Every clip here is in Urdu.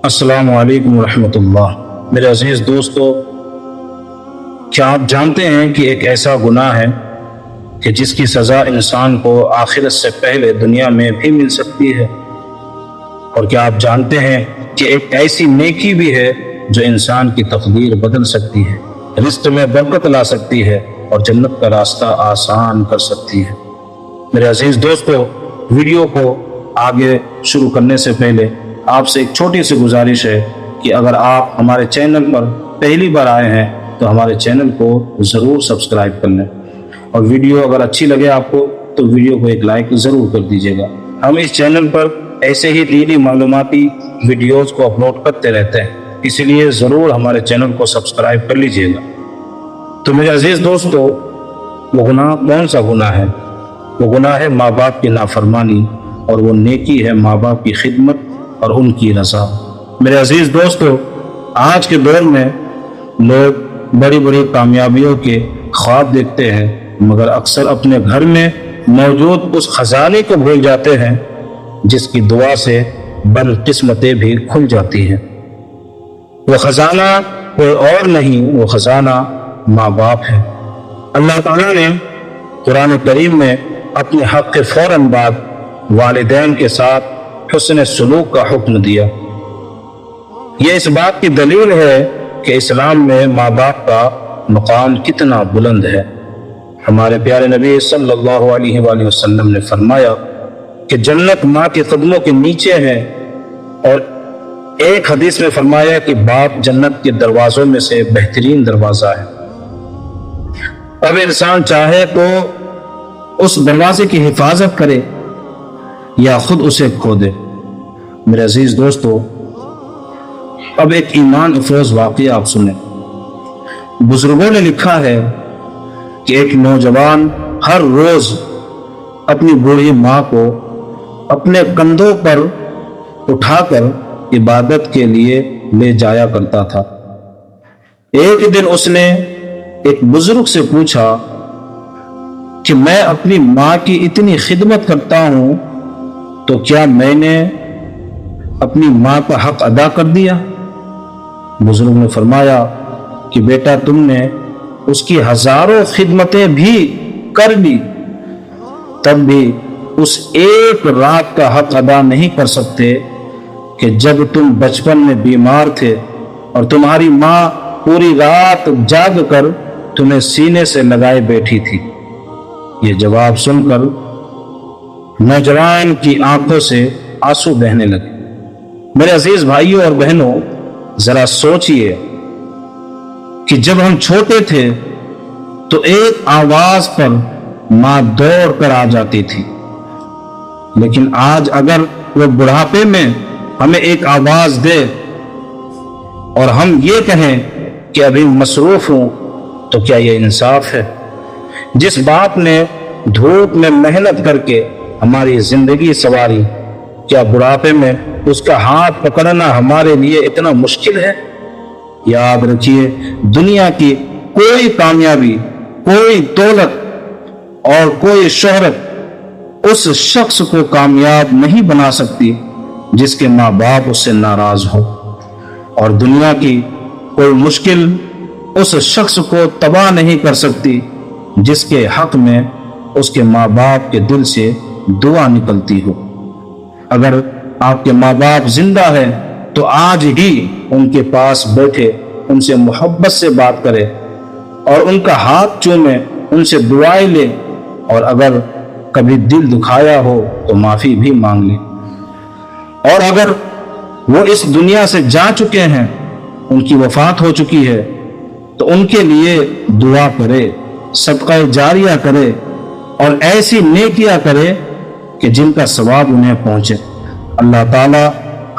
السلام علیکم ورحمۃ اللہ۔ میرے عزیز دوستو، کیا آپ جانتے ہیں کہ ایک ایسا گناہ ہے کہ جس کی سزا انسان کو آخرت سے پہلے دنیا میں بھی مل سکتی ہے؟ اور کیا آپ جانتے ہیں کہ ایک ایسی نیکی بھی ہے جو انسان کی تقدیر بدل سکتی ہے، رزق میں برکت لا سکتی ہے اور جنت کا راستہ آسان کر سکتی ہے؟ میرے عزیز دوستو، ویڈیو کو آگے شروع کرنے سے پہلے آپ سے ایک چھوٹی سی گزارش ہے کہ اگر آپ ہمارے چینل پر پہلی بار آئے ہیں تو ہمارے چینل کو ضرور سبسکرائب کر لیں، اور ویڈیو اگر اچھی لگے آپ کو تو ویڈیو کو ایک لائک ضرور کر دیجیے گا۔ ہم اس چینل پر ایسے ہی دینی معلوماتی ویڈیوز کو اپلوڈ کرتے رہتے ہیں، اسی لیے ضرور ہمارے چینل کو سبسکرائب کر لیجیے گا۔ تو میرے عزیز دوستو، وہ گناہ کون سا گناہ ہے؟ وہ گناہ ہے ماں باپ کی نافرمانی، اور وہ نیکی ہے ماں باپ کی خدمت اور ان کی رضا۔ میرے عزیز دوستو، آج کے دور میں لوگ بڑی بڑی کامیابیوں کے خواب دیکھتے ہیں، مگر اکثر اپنے گھر میں موجود اس خزانے کو بھول جاتے ہیں جس کی دعا سے بند قسمتیں بھی کھل جاتی ہیں۔ وہ خزانہ کوئی اور نہیں، وہ خزانہ ماں باپ ہے۔ اللہ تعالیٰ نے قرآن کریم میں اپنے حق کے فوراً بعد والدین کے ساتھ حسن سلوک کا حکم دیا۔ یہ اس بات کی دلیل ہے کہ اسلام میں ماں باپ کا مقام کتنا بلند ہے۔ ہمارے پیارے نبی صلی اللہ علیہ وآلہ وسلم نے فرمایا کہ جنت ماں کے قدموں کے نیچے ہے، اور ایک حدیث میں فرمایا کہ باپ جنت کے دروازوں میں سے بہترین دروازہ ہے۔ اب انسان چاہے تو اس دروازے کی حفاظت کرے یا خود اسے کھو دے۔ میرے عزیز دوستو، اب ایک ایمان افروز واقعہ آپ سنیں۔ بزرگوں نے لکھا ہے کہ ایک نوجوان ہر روز اپنی بوڑھی ماں کو اپنے کندھوں پر اٹھا کر عبادت کے لیے لے جایا کرتا تھا۔ ایک دن اس نے ایک بزرگ سے پوچھا کہ میں اپنی ماں کی اتنی خدمت کرتا ہوں تو کیا میں نے اپنی ماں کا حق ادا کر دیا؟ بزرگ نے فرمایا کہ بیٹا، تم نے اس کی ہزاروں خدمتیں بھی کر لی، تب بھی اس ایک رات کا حق ادا نہیں کر سکتے کہ جب تم بچپن میں بیمار تھے اور تمہاری ماں پوری رات جاگ کر تمہیں سینے سے لگائے بیٹھی تھی۔ یہ جواب سن کر نوجوان کی آنکھوں سے آنسو بہنے لگے۔ میرے عزیز بھائیوں اور بہنوں، ذرا سوچئے کہ جب ہم چھوٹے تھے تو ایک آواز پر ماں دوڑ کر آ جاتی تھی، لیکن آج اگر وہ بڑھاپے میں ہمیں ایک آواز دے اور ہم یہ کہیں کہ ابھی مصروف ہوں، تو کیا یہ انصاف ہے؟ جس باپ نے دھوپ میں محنت کر کے ہماری زندگی سنواری، کیا بڑھاپے میں اس کا ہاتھ پکڑنا ہمارے لیے اتنا مشکل ہے؟ یاد رکھیے، دنیا کی کوئی کامیابی، کوئی دولت اور کوئی شہرت اس شخص کو کامیاب نہیں بنا سکتی جس کے ماں باپ اس سے ناراض ہو، اور دنیا کی کوئی مشکل اس شخص کو تباہ نہیں کر سکتی جس کے حق میں اس کے ماں باپ کے دل سے دعا نکلتی ہو۔ اگر آپ کے ماں باپ زندہ ہیں تو آج ہی ان کے پاس بیٹھے ان سے محبت سے بات کرے اور ان کا ہاتھ چومے، ان سے دعائیں لے، اور اگر کبھی دل دکھایا ہو تو معافی بھی مانگ لے۔ اور اگر وہ اس دنیا سے جا چکے ہیں، ان کی وفات ہو چکی ہے، تو ان کے لیے دعا کرے، صدقہ جاریہ کرے اور ایسی نیکیاں کرے کہ جن کا ثواب انہیں پہنچے۔ اللہ تعالیٰ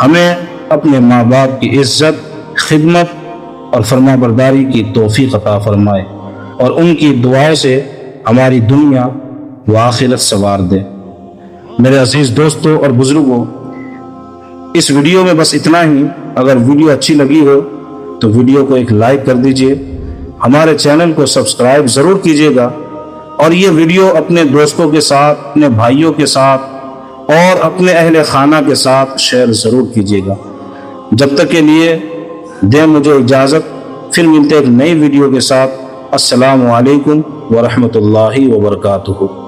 ہمیں اپنے ماں باپ کی عزت، خدمت اور فرما برداری کی توفیق عطا فرمائے، اور ان کی دعاؤں سے ہماری دنیا و آخرت سنوار دے۔ میرے عزیز دوستوں اور بزرگوں، اس ویڈیو میں بس اتنا ہی۔ اگر ویڈیو اچھی لگی ہو تو ویڈیو کو ایک لائک کر دیجئے، ہمارے چینل کو سبسکرائب ضرور کیجیے گا، اور یہ ویڈیو اپنے دوستوں کے ساتھ، اپنے بھائیوں کے ساتھ اور اپنے اہل خانہ کے ساتھ شیئر ضرور کیجیے گا۔ جب تک کے لیے دیں مجھے اجازت، پھر ملتے ایک نئی ویڈیو کے ساتھ۔ السلام علیکم ورحمۃ اللہ وبرکاتہ۔